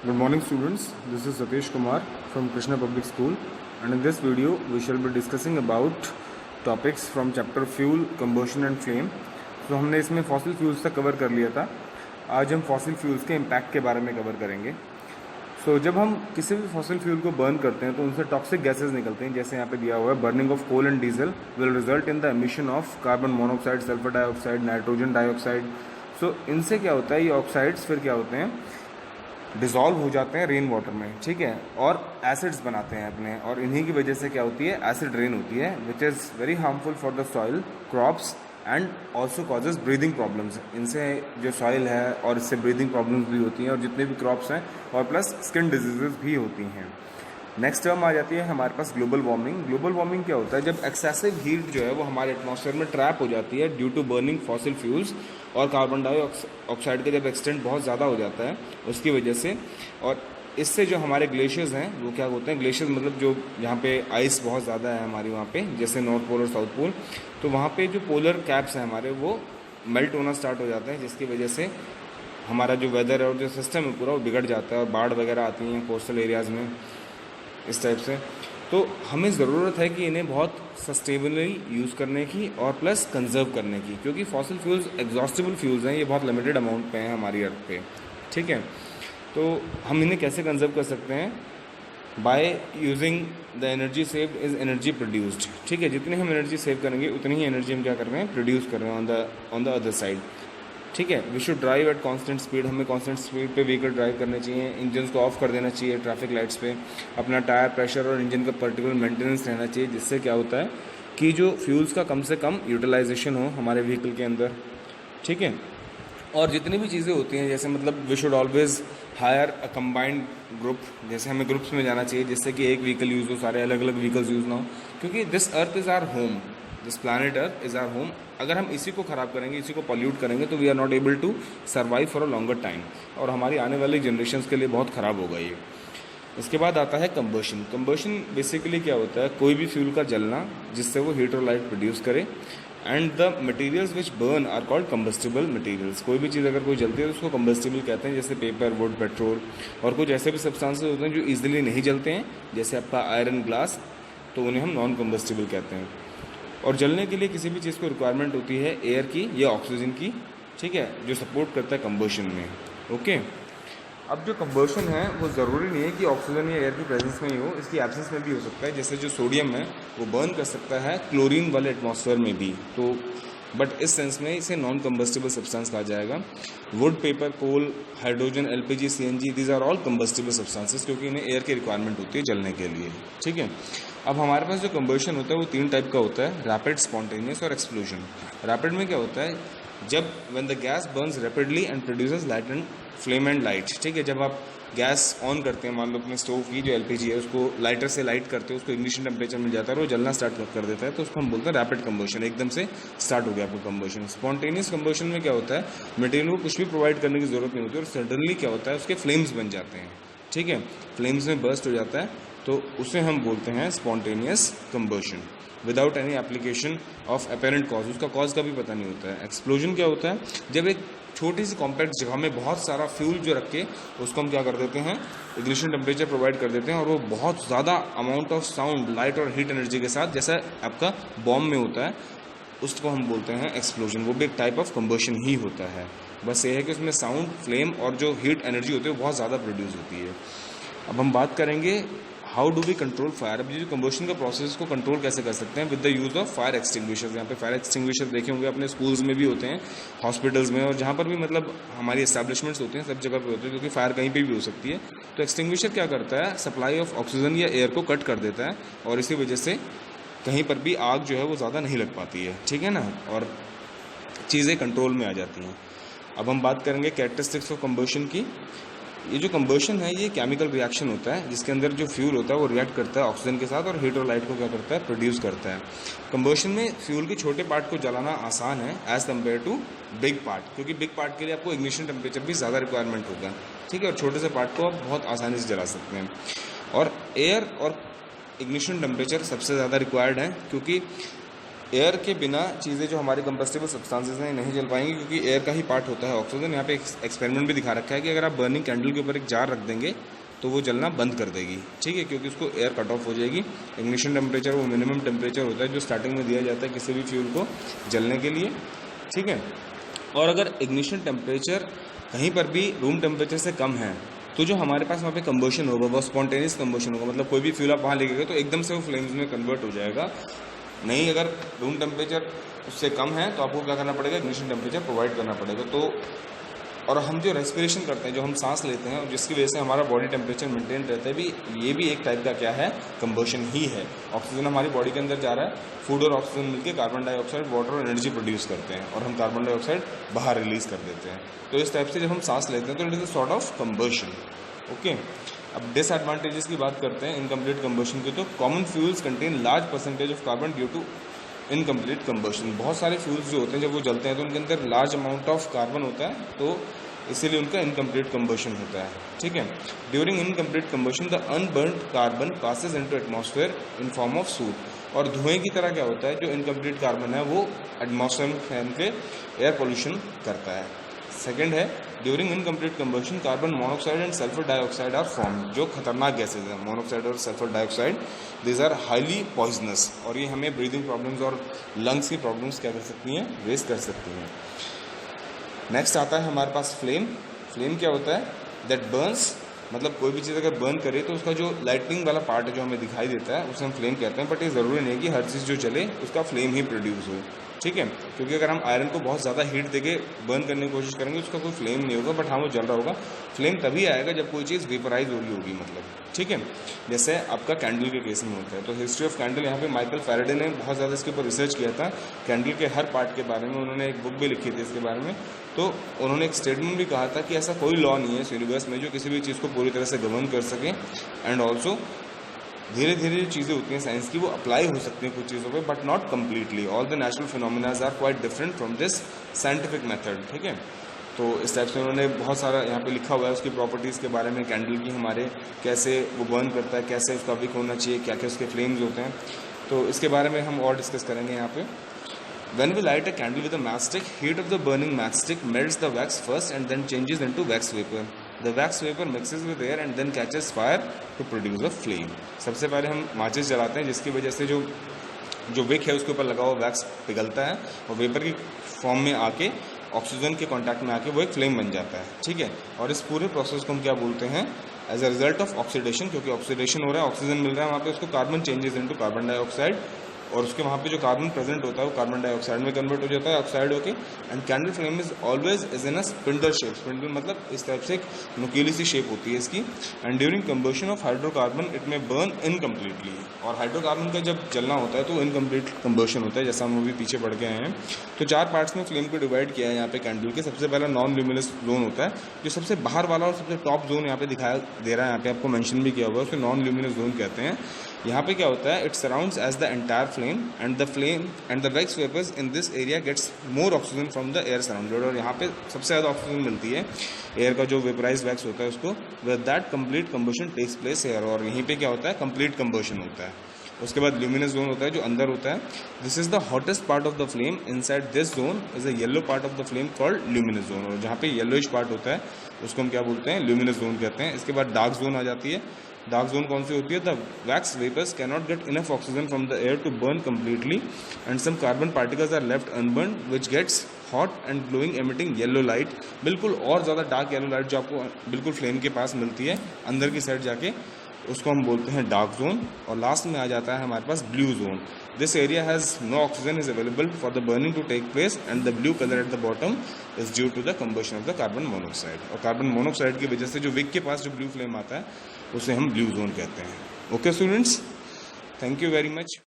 Good morning students, this is Satish Kumar from Krishna Public School, and in this video we shall be discussing about topics from chapter Fuel, Combustion and Flame. तो हमने इसमें fossil fuels तक cover कर लिया था। आज हम fossil fuels के इम्पैक्ट के बारे में कवर करेंगे। जब हम किसी भी फॉसिल फ्यूल को बर्न करते हैं तो उनसे टॉक्सिक गैसेज निकलते हैं, जैसे यहाँ पे दिया हुआ है, burning of coal and diesel will result in the emission of carbon monoxide, sulphur dioxide, nitrogen dioxide. इनसे क्या होता है, ये ऑक्साइड्स फिर क्या होते हैं, डिज़ोल्व हो जाते हैं रेन वाटर में, ठीक है, और एसिड्स बनाते हैं अपने, और इन्हीं की वजह से क्या होती है, एसिड रेन होती है, which is very harmful for the soil, crops and also causes breathing problems. इनसे जो सॉइल है और इससे ब्रीदिंग प्रॉब्लम्स भी होती हैं, और जितने भी क्रॉप्स हैं, और प्लस स्किन डिजीजेज भी होती हैं। नेक्स्ट टर्म आ जाती है हमारे पास ग्लोबल वार्मिंग। ग्लोबल वार्मिंग क्या होता है, जब एक्सेसिव हीट जो है वो हमारे एटमॉस्फेयर में ट्रैप हो जाती है due to burning fossil fuels, और कार्बन डाइऑक्साइड का जब एक्सटेंट बहुत ज़्यादा हो जाता है उसकी वजह से, और इससे जो हमारे ग्लेशियर्स हैं वो क्या होते हैं, ग्लेशियर्स मतलब जो यहाँ पे आइस बहुत ज़्यादा है हमारी वहाँ पे, जैसे नॉर्थ पोल और साउथ पोल, तो वहाँ पे जो पोलर कैप्स हैं हमारे वो मेल्ट होना स्टार्ट हो जाता है, जिसकी वजह से हमारा जो वेदर है और जो सिस्टम है पूरा वो बिगड़ जाता है, और बाढ़ वगैरह आती हैं कोस्टल एरियाज़ में इस टाइप से। तो हमें ज़रूरत है कि इन्हें बहुत सस्टेनेबली यूज़ करने की और प्लस कंजर्व करने की, क्योंकि फॉसिल फ्यूल्स एग्जॉस्टेबल फ्यूल्स हैं, ये बहुत लिमिटेड अमाउंट पे हैं हमारी अर्थ पे, ठीक है। तो हम इन्हें कैसे कंजर्व कर सकते हैं, by using the energy saved is energy produced, ठीक है। जितनी हम एनर्जी सेव करेंगे उतनी ही एनर्जी हम क्या कर रहे हैं, प्रोड्यूस कर रहे हैं ऑन द अदर साइड, ठीक है। We should drive at constant speed, हमें कांस्टेंट स्पीड पे व्हीकल ड्राइव करने चाहिए, इंजन को ऑफ कर देना चाहिए ट्रैफिक लाइट्स पे, अपना टायर प्रेशर और इंजन का पर्टिकुलर मेंटेनेंस रहना चाहिए, जिससे क्या होता है कि जो फ्यूल्स का कम से कम यूटिलाइजेशन हो हमारे व्हीकल के अंदर, ठीक है। और जितनी भी चीज़ें होती हैं, जैसे मतलब we should always hire a combined group, जैसे हमें ग्रुप्स में जाना चाहिए, जिससे कि एक व्हीकल यूज़ हो, सारे अलग अलग व्हीकल्स यूज़ ना हो, क्योंकि this earth is our home, this planet earth is our home. अगर हम इसी को ख़राब करेंगे, इसी को पॉल्यूट करेंगे, तो we are not able to survive for a longer time, और हमारी आने वाली जनरेशन्स के लिए बहुत ख़राब होगा ये। इसके बाद आता है कंबशन। कंबशन बेसिकली क्या होता है, कोई भी फ्यूल का जलना जिससे वो हीट और लाइट प्रोड्यूस करे, and the materials which burn are called combustible materials. कोई भी चीज़ अगर कोई जलती है तो उसको कंबस्टिबल कहते हैं, जैसे पेपर, वुड, पेट्रोल, और कुछ ऐसे भी सब्सटेंसेस होते हैं जो ईजिली नहीं जलते हैं, जैसे आपका आयरन, ग्लास, तो उन्हें हम नॉन कंबस्टिबल कहते हैं। और जलने के लिए किसी भी चीज़ को रिक्वायरमेंट होती है एयर की या ऑक्सीजन की, ठीक है, जो सपोर्ट करता है कंबशन में, ओके। अब जो कंबशन है वो ज़रूरी नहीं है कि ऑक्सीजन या एयर की प्रेजेंस में ही हो, इसकी एब्सेंस में भी हो सकता है, जैसे जो सोडियम है वो बर्न कर सकता है क्लोरीन वाले एटमॉस्फेयर में भी, तो बट इस सेंस में इसे नॉन कंबस्टिबल सब्सटेंस कहा जाएगा। Wood, paper, coal, hydrogen, LPG, CNG, these are all combustible substances, क्योंकि इन्हें एयर की रिक्वायरमेंट होती है जलने के लिए, ठीक है। अब हमारे पास जो कंबशन होता है वो 3 टाइप का होता है, रैपिड, स्पॉन्टेनियस और एक्सप्लोजन। रैपिड में क्या होता है, जब when the gas Burns rapidly and produces light and flame and light, ठीक है। जब आप गैस ऑन करते हैं, मान लो अपने स्टोव की जो एलपीजी है, उसको लाइटर से लाइट करते हो, उसको इग्निशन टेम्परेचर मिल जाता है और वो जलना स्टार्ट कर देता है, तो उसको हम बोलते हैं रैपिड कंबशन, एकदम से स्टार्ट हो गया आपको कंबशन। स्पॉन्टेनियस कंबशन में क्या होता है, मटेरियल को कुछ भी प्रोवाइड करने की जरूरत नहीं होती, और सडनली क्या होता है, उसके फ्लेम्स बन जाते हैं, ठीक है, फ्लेम्स में बर्स्ट हो जाता है, तो उसे हम बोलते हैं spontaneous combustion, without any application of apparent cause, उसका कॉज का भी पता नहीं होता है। एक्सप्लोजन क्या होता है, जब एक छोटी सी कॉम्पैक्ट जगह में बहुत सारा फ्यूल जो रख के उसको हम क्या कर देते हैं, इग्निशन टेम्परेचर प्रोवाइड कर देते हैं, और वो बहुत ज़्यादा अमाउंट ऑफ साउंड, लाइट और हीट एनर्जी के साथ, जैसा आपका बॉम्ब में होता है, उसको हम बोलते हैं एक्सप्लोजन। वो भी एक टाइप ऑफ कंबशन ही होता है, बस ये है कि उसमें साउंड, फ्लेम और जो हीट एनर्जी होती है वो बहुत ज़्यादा प्रोड्यूस होती है। अब हम बात करेंगे how do we control fire. अब ये जो कंबशन का प्रोसेस को कंट्रोल कैसे कर सकते हैं, with the use of fire extinguishers. यहाँ पे फायर एक्सटिंग्विशर देखे होंगे अपने स्कूल्स में भी होते हैं, हॉस्पिटल्स में, और जहाँ पर भी मतलब हमारी एस्टैब्लिशमेंट्स होते हैं सब जगह पे होते हैं, क्योंकि फायर कहीं पे भी हो सकती है। तो एक्सटिंग्विशर क्या करता है, सप्लाई ऑफ ऑक्सीजन या एयर को कट कर देता है, और इसी वजह से कहीं पर भी आग जो है वो ज़्यादा नहीं लग पाती है, ठीक है ना, और चीज़ें कंट्रोल में आ जाती हैं। अब हम बात करेंगे कैरेक्टरिस्टिक्स ऑफ कंबशन की। ये जो कंबशन है ये केमिकल रिएक्शन होता है, जिसके अंदर जो फ्यूल होता है वो रिएक्ट करता है ऑक्सीजन के साथ, और हीट और लाइट को क्या करता है, प्रोड्यूस करता है। कंबशन में फ्यूल के छोटे पार्ट को जलाना आसान है as compared to big part, क्योंकि बिग पार्ट के लिए आपको इग्निशन टेम्परेचर भी ज़्यादा रिक्वायरमेंट होगा, ठीक है, और छोटे से पार्ट को आप बहुत आसानी से जला सकते हैं। और एयर और इग्निशन टेम्परेचर सबसे ज़्यादा रिक्वायर्ड है, क्योंकि एयर के बिना चीज़ें जो हमारी कंबस्टिबल सब्सटेंसेस हैं नहीं जल पाएंगी, क्योंकि एयर का ही पार्ट होता है ऑक्सीजन। यहाँ पे एक एक्सपेरिमेंट भी दिखा रखा है कि अगर आप बर्निंग कैंडल के ऊपर एक जार रख देंगे तो वो जलना बंद कर देगी, ठीक है, क्योंकि उसको एयर कट ऑफ हो जाएगी। इग्निशन टेम्परेचर वो मिनिमम टेम्परेचर होता है जो स्टार्टिंग में दिया जाता है किसी भी फ्यूल को जलने के लिए, ठीक है। और अगर इग्निशन टेम्परेचर कहीं पर भी रूम टेम्परेचर से कम है तो जो हमारे पास वहाँ पे कंबशन होगा वो स्पॉन्टेनियस कंबशन होगा, मतलब कोई भी फ्यूल आप वहाँ लेके गए तो एकदम से वो फ्लेम्स में कन्वर्ट हो जाएगा। नहीं, अगर रूम टेम्परेचर उससे कम है तो आपको क्या करना पड़ेगा, इग्निशन टेम्परेचर प्रोवाइड करना पड़ेगा। तो और हम जो रेस्पिरेशन करते हैं, जो हम सांस लेते हैं, जिसकी वजह से हमारा बॉडी टेम्परेचर मेंटेन रहता है, भी ये भी एक टाइप का क्या है, कंबशन ही है। ऑक्सीजन हमारी बॉडी के अंदर जा रहा है, फूड और ऑक्सीजन मिलकर कार्बन डाइऑक्साइड, वाटर और एनर्जी प्रोड्यूस करते हैं और हम कार्बन डाइऑक्साइड बाहर रिलीज कर देते हैं। तो इस टाइप से जब हम सांस लेते हैं तो it is a sort of combustion. Okay, अब डिसएडवांटेजेस की बात करते हैं इनकम्प्लीट कंबशन की। तो common fuels contain large percentage of carbon due to incomplete combustion. बहुत सारे फ्यूल्स जो होते हैं जब वो जलते हैं तो उनके अंदर लार्ज अमाउंट ऑफ कार्बन होता है, तो इसीलिए उनका इनकम्प्लीट कंबशन होता है, ठीक है। During incomplete combustion the unburned carbon passes into atmosphere in form of soot. और धुएं की तरह क्या होता है, जो इनकम्प्लीट कार्बन है वो एटमॉस्फेयर में फैल के एयर पोल्यूशन करता है। सेकेंड है, during incomplete combustion carbon monoxide and sulphur dioxide are form. जो खतरनाक गैसेज हैं मोनोक्साइड और sulphur dioxide, this are highly poisonous, और ये हमें ब्रीदिंग प्रॉब्लम्स और लंग्स की प्रॉब्लम्स क्या कर सकती हैं, रेज कर सकती हैं। नेक्स्ट आता है हमारे पास फ्लेम। फ्लेम क्या होता है, दैट बर्न्स, मतलब कोई भी चीज़ अगर बर्न करे तो उसका जो लाइटनिंग वाला पार्ट है जो हमें दिखाई देता है उसे हम फ्लेम कहते हैं। बट ये ज़रूरी नहीं है कि हर चीज़ जो चले उसका फ्लेम ही प्रोड्यूस हो, ठीक है, क्योंकि अगर हम आयरन को बहुत ज़्यादा हीट देके बर्न करने की कोशिश करेंगे उसका कोई फ्लेम नहीं होगा, बट हाँ वो जल रहा होगा। फ्लेम तभी आएगा जब कोई चीज़ वेपराइज हो रही होगी, मतलब, ठीक है, जैसे आपका कैंडल के केस में होता है। तो हिस्ट्री ऑफ कैंडल, यहाँ पे माइकल फैराडे ने बहुत ज़्यादा इसके ऊपर रिसर्च किया था, कैंडल के हर पार्ट के बारे में उन्होंने एक बुक भी लिखी थी इसके बारे में। तो उन्होंने एक स्टेटमेंट भी कहा था कि ऐसा कोई लॉ नहीं है इस यूनिवर्स में जो किसी भी चीज़ को पूरी तरह से गवर्न कर सके, एंड ऑल्सो धीरे धीरे जो चीज़ें होती हैं साइंस की वो अप्लाई हो सकती हैं कुछ चीज़ों पे, but not completely. All the natural phenomenas are quite different from this scientific method, ठीक है। तो इस टाइप से उन्होंने बहुत सारा यहाँ पे लिखा हुआ है उसकी प्रॉपर्टीज़ के बारे में, कैंडल की हमारे कैसे वो बर्न करता है, कैसे उसका विक होना चाहिए, क्या क्या उसके फ्लेम्स होते हैं, तो इसके बारे में हम और डिस्कस करेंगे यहाँ पे। When we light a candle with a matchstick, heat of the burning matchstick melts the wax first and then changes into wax vapor. The wax vapor mixes with air and then catches fire to produce a flame. सबसे पहले हम माचिस जलाते हैं जिसकी वजह से जो विक है उसके ऊपर लगा हुआ वैक्स पिघलता है और वेपर की फॉर्म में आके ऑक्सीजन के कांटेक्ट में आके वो एक फ्लेम बन जाता है, ठीक है। और इस पूरे प्रोसेस को हम क्या बोलते हैं, as a result of oxidation, क्योंकि ऑक्सीडेशन हो रहा है, ऑक्सीजन मिल रहा है वहाँ पे, उसको carbon changes into carbon dioxide, और उसके वहाँ पे जो कार्बन प्रेजेंट होता है वो कार्बन डाइऑक्साइड में कन्वर्ट हो जाता है, ऑक्साइड होके। And candle flame is always is in a spindle shape. Spindle मतलब इस टाइप से एक नुकीली सी शेप होती है इसकी। And during combustion of hydrocarbon it में बर्न इनकम्प्लीटली। और हाइड्रोकार्बन का जब जलना होता है तो इनकम्प्लीट कंबशन होता है, जैसा हम अभी पीछे बढ़ गए हैं। तो 4 पार्ट्स में फ्लेम को डिवाइड किया है यहाँ पे कैंडल के। सबसे पहला नॉन ल्यूमिनस जोन होता है, जो सबसे बाहर वाला और सबसे टॉप जोन यहाँ पे दिखाया दे रहा है, यहाँ पे आपको मेंशन भी किया हुआ है, उसे नॉन ल्यूमिनस जोन कहते हैं। यहाँ पे क्या होता है, it surrounds as the entire flame and the wax vapours in this area gets more oxygen from the air surrounded. और यहाँ पे सबसे ज़्यादा ऑक्सीजन मिलती है एयर का जो वेपराइज वैक्स होता है उसको, with that complete combustion takes place air. और यहीं पे क्या होता है, कंप्लीट कंबशन होता है। उसके बाद ल्यूमिनस जोन होता है जो अंदर होता है। This is the hottest part of the flame. Inside this zone is a yellow part of the flame called luminous zone. और जहाँ पे येलोइश पार्ट होता है उसको हम क्या बोलते हैं, ल्यूमिनस जोन कहते हैं। इसके बाद डार्क जोन आ जाती है। डार्क जोन कौन सी होती है, the wax vapours can not get enough oxygen from the air to burn completely and some carbon particles are left unburn which gets hot and glowing emitting yellow light. बिल्कुल और ज़्यादा dark yellow light जो आपको बिल्कुल flame के पास मिलती है अंदर की साइड जाके, उसको हम बोलते हैं डार्क जोन। और लास्ट में आ जाता है हमारे पास blue zone. This area has no oxygen is available for the burning to take place and the blue colour at the bottom is due to the combustion of the carbon monoxide. और carbon monoxide की वजह से जो Wick के पास जो blue flame आता है उसे हम ब्लू जोन कहते हैं। Okay students, thank you very much.